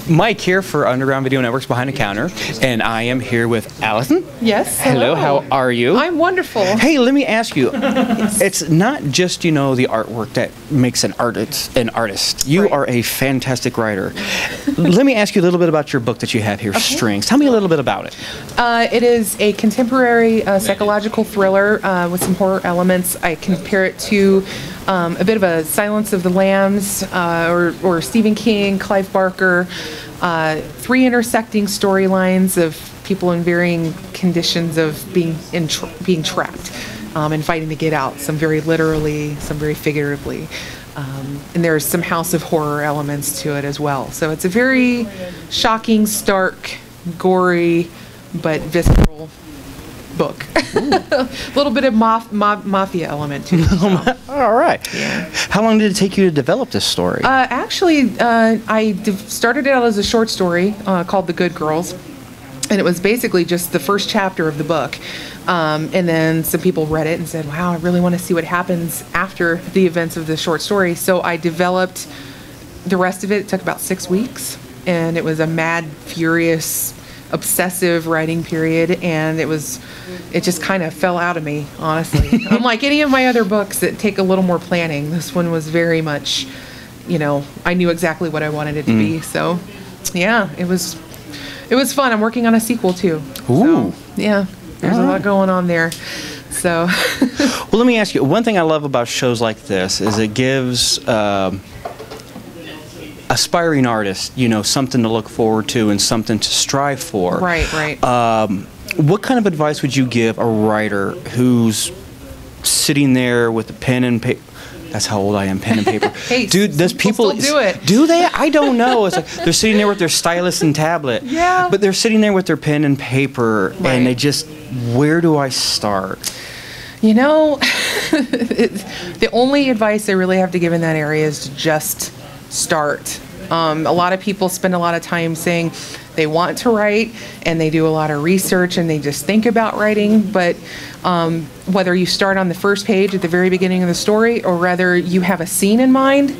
Mike here for Underground Video Networks Behind the Counter, and I am here with Allison. Yes. Hello, how are you? I'm wonderful. Hey, let me ask you, it's not just, you know, the artwork that makes an artist. You Right. are a fantastic writer. Let me ask you a little bit about your book that you have here, Strings. Tell me a little bit about it. It is a contemporary psychological thriller with some horror elements. I compare it to a bit of a Silence of the Lambs or Stephen King, Clive Barker, three intersecting storylines of people in varying conditions of being trapped and fighting to get out, some very literally, some very figuratively. And there's some House of Horror elements to it as well. So it's a very shocking, stark, gory, but visceral book. A little bit of mafia element to it. So. All right. Yeah. How long did it take you to develop this story? Actually, I started it out as a short story called The Good Girls. And it was basically just the first chapter of the book. And then some people read it and said, wow, I really want to see what happens after the events of the short story. So I developed the rest of it. It took about 6 weeks. And it was a mad, furious, obsessive writing period. And it just kind of fell out of me, honestly. Unlike any of my other books that take a little more planning, this one was very much, you know, I knew exactly what I wanted it to be. So, yeah, it was fun. I'm working on a sequel too. Ooh. So, yeah, there's a lot going on there. So. Well, let me ask you, one thing I love about shows like this is it gives aspiring artists, you know, something to look forward to and something to strive for. Right, right. What kind of advice would you give a writer who's sitting there with a pen and paper? That's how old I am, pen and paper. Hey, dude, does people still do it? Do they? I don't know. It's like they're sitting there with their stylus and tablet. Yeah. But they're sitting there with their pen and paper, Right. and they just, where do I start? You know, the only advice I really have to give in that area is to just start. A lot of people spend a lot of time saying they want to write and they do a lot of research and they just think about writing, but whether you start on the first page at the very beginning of the story or rather you have a scene in mind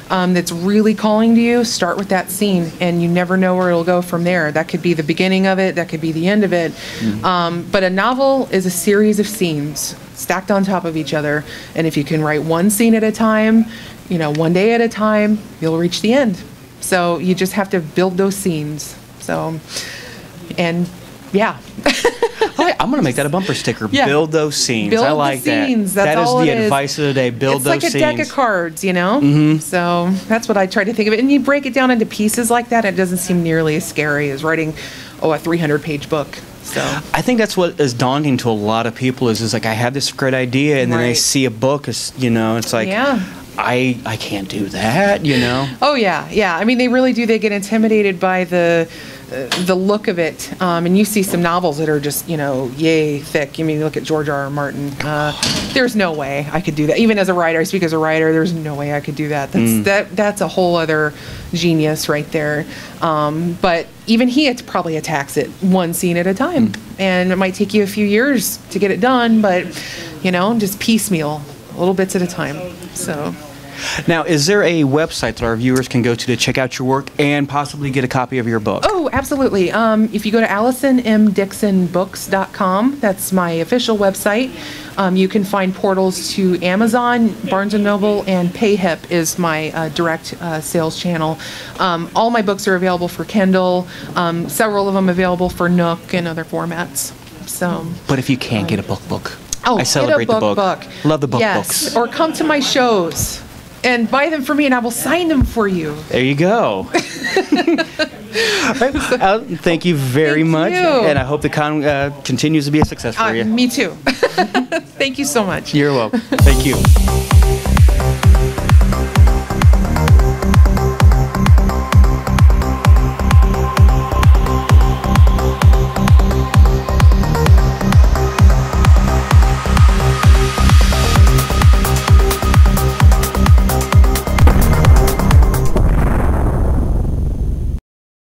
that's really calling to you, start with that scene and you never know where it'll go from there. That could be the beginning of it, that could be the end of it. But a novel is a series of scenes stacked on top of each other, and if you can write one scene at a time, you know, one day at a time, you'll reach the end. So you just have to build those scenes. So, and yeah. I'm going to make that a bumper sticker. Yeah. Build those scenes. Build I like the scenes. That's that is all the it is. advice of the day. Build those scenes. It's like a deck of cards, you know? So that's what I try to think of it. And you break it down into pieces like that, it doesn't seem nearly as scary as writing, a 300-page book. So I think that's what is daunting to a lot of people is like, I have this great idea, and then they Right. see a book, you know, it's like, Yeah. I can't do that, you know? Oh yeah, yeah. I mean, they really do. They get intimidated by the look of it. And you see some novels that are just, you know, yay thick. I mean, look at George R. R. Martin. There's no way I could do that. Even as a writer, I speak as a writer. There's no way I could do that. That's a whole other genius right there. But even he probably attacks it one scene at a time, and it might take you a few years to get it done. But you know, just piecemeal, little bits at a time. So. Now, is there a website that our viewers can go to check out your work and possibly get a copy of your book? Oh, absolutely. If you go to AllisonMDixonBooks.com, that's my official website. You can find portals to Amazon, Barnes & Noble, and PayHip is my direct sales channel. All my books are available for Kindle, several of them available for Nook and other formats. So. But if you can't get a book. Oh, I celebrate get a the book. Love the book yes. books. Or come to my shows and buy them for me, and I will sign them for you. There you go. Thank you very much, and I hope the con continues to be a success for you. Me too. Thank you so much. You're welcome. Thank you.